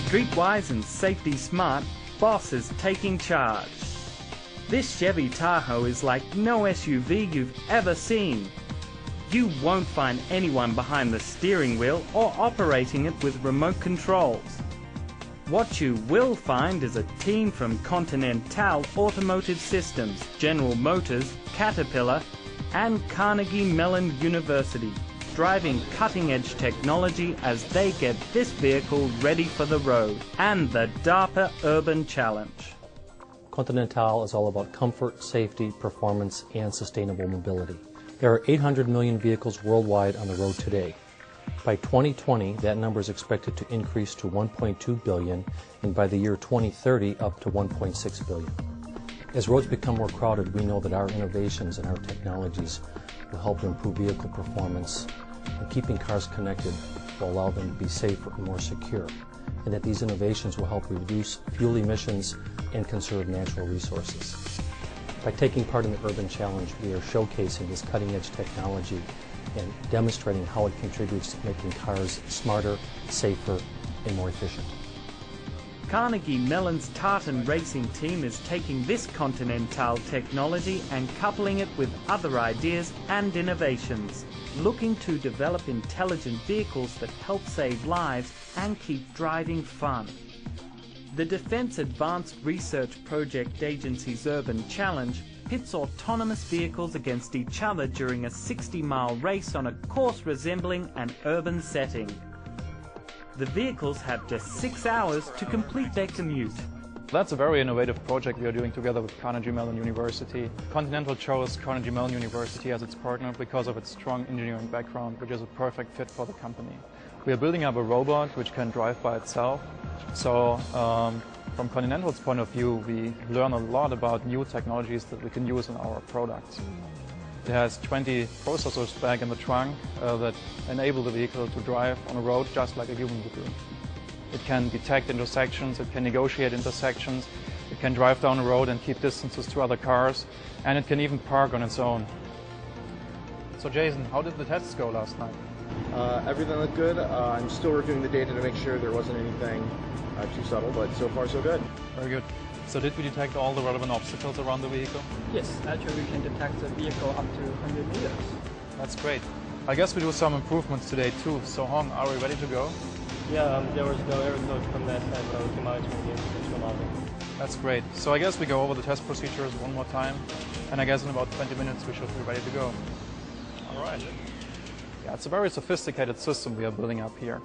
Streetwise and safety smart, Boss is taking charge. This Chevy Tahoe is like no SUV you've ever seen. You won't find anyone behind the steering wheel or operating it with remote controls. What you will find is a team from Continental Automotive Systems, General Motors, Caterpillar, and Carnegie Mellon University, driving cutting-edge technology as they get this vehicle ready for the road and the DARPA Urban Challenge. Continental is all about comfort, safety, performance, and sustainable mobility. There are 800 million vehicles worldwide on the road today. By 2020, that number is expected to increase to 1.2 billion, and by the year 2030, up to 1.6 billion. As roads become more crowded, we know that our innovations and our technologies will help improve vehicle performance, and keeping cars connected will allow them to be safer and more secure, and that these innovations will help reduce fuel emissions and conserve natural resources. By taking part in the Urban Challenge, we are showcasing this cutting-edge technology and demonstrating how it contributes to making cars smarter, safer, and more efficient. Carnegie Mellon's Tartan racing team is taking this Continental technology and coupling it with other ideas and innovations, looking to develop intelligent vehicles that help save lives and keep driving fun. The Defense Advanced Research Project Agency's Urban Challenge pits autonomous vehicles against each other during a 60-mile race on a course resembling an urban setting. The vehicles have just 6 hours to complete their commute. That's a very innovative project we are doing together with Carnegie Mellon University. Continental chose Carnegie Mellon University as its partner because of its strong engineering background, which is a perfect fit for the company. We are building up a robot which can drive by itself. So from Continental's point of view, we learn a lot about new technologies that we can use in our products. It has 20 processors back in the trunk that enable the vehicle to drive on a road just like a human would do. It can detect intersections, it can negotiate intersections, it can drive down the road and keep distances to other cars, and it can even park on its own. So Jason, how did the tests go last night? Everything looked good. I'm still reviewing the data to make sure there wasn't anything too subtle, but so far so good. Very good. So did we detect all the relevant obstacles around the vehicle? Yes, actually we can detect the vehicle up to 100 meters. That's great. I guess we do some improvements today too. So Hong, are we ready to go? Yeah, there was no error code from that side, so we can monitor the intentional modeling. That's great. So I guess we go over the test procedures one more time, and I guess in about 20 minutes we should be ready to go. All right. Yeah, it's a very sophisticated system we are building up here.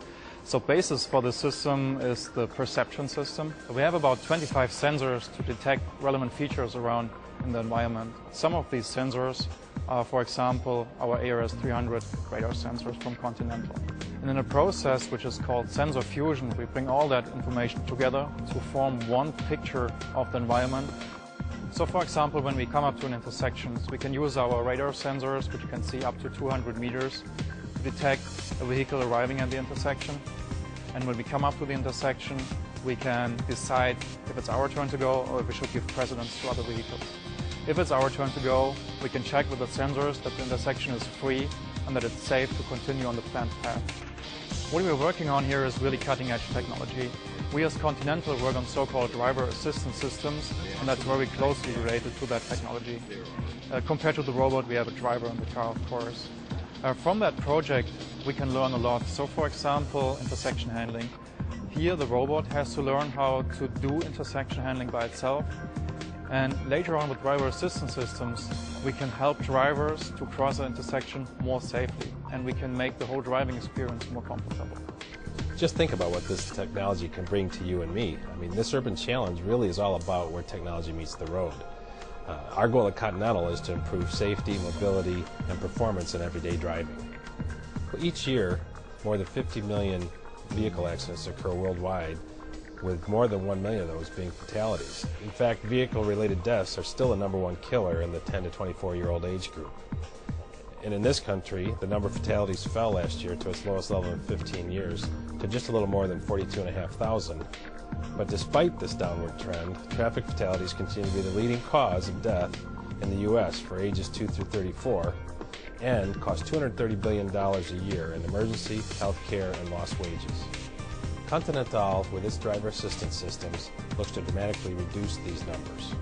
So basis for the system is the perception system. We have about 25 sensors to detect relevant features around in the environment. Some of these sensors are, for example, our ARS-300 radar sensors from Continental. And in a process which is called sensor fusion, we bring all that information together to form one picture of the environment. So for example, when we come up to an intersection, we can use our radar sensors, which you can see up to 200 meters, to detect a vehicle arriving at the intersection. And when we come up to the intersection, we can decide if it's our turn to go or if we should give precedence to other vehicles. If it's our turn to go, we can check with the sensors that the intersection is free and that it's safe to continue on the planned path. What we're working on here is really cutting-edge technology. We as Continental work on so-called driver assistance systems, and that's very closely related to that technology. Compared to the robot, we have a driver in the car, of course. From that project, we can learn a lot. So for example, intersection handling. Here the robot has to learn how to do intersection handling by itself. And later on with driver assistance systems, we can help drivers to cross an intersection more safely. And we can make the whole driving experience more comfortable. Just think about what this technology can bring to you and me. I mean, this Urban Challenge really is all about where technology meets the road. Our goal at Continental is to improve safety, mobility, and performance in everyday driving. Well, each year, more than 50 million vehicle accidents occur worldwide, with more than 1 million of those being fatalities. In fact, vehicle-related deaths are still the #1 killer in the 10 to 24-year-old age group. And in this country, the number of fatalities fell last year to its lowest level in 15 years, to just a little more than 42,500. But despite this downward trend, traffic fatalities continue to be the leading cause of death in the U.S. for ages 2 through 34 and cost $230 billion a year in emergency, health care, and lost wages. Continental, with its driver assistance systems, looks to dramatically reduce these numbers.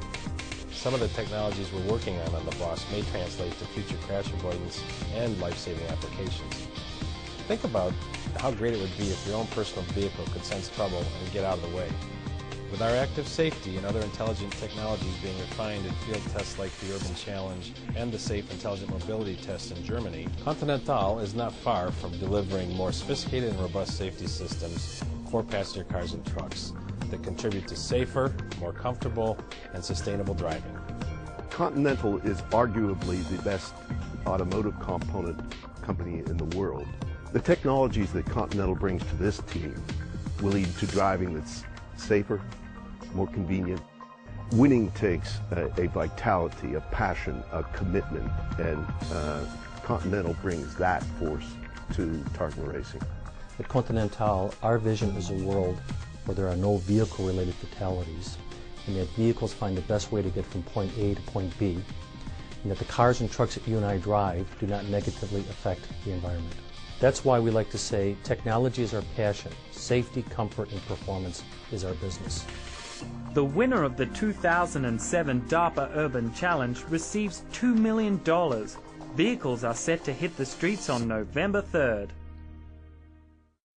Some of the technologies we're working on the bus may translate to future crash avoidance and life-saving applications. Think about how great it would be if your own personal vehicle could sense trouble and get out of the way. With our active safety and other intelligent technologies being refined in field tests like the Urban Challenge and the Safe Intelligent Mobility test in Germany, Continental is not far from delivering more sophisticated and robust safety systems for passenger cars and trucks that contribute to safer, more comfortable, and sustainable driving. Continental is arguably the best automotive component company in the world. The technologies that Continental brings to this team will lead to driving that's safer, more convenient. Winning takes a vitality, a passion, a commitment, and Continental brings that force to Tartan racing. At Continental, our vision is a world where there are no vehicle-related fatalities, and that vehicles find the best way to get from point A to point B, and that the cars and trucks that you and I drive do not negatively affect the environment. That's why we like to say technology is our passion, safety, comfort, and performance is our business. The winner of the 2007 DARPA Urban Challenge receives $2 million. Vehicles are set to hit the streets on November 3rd.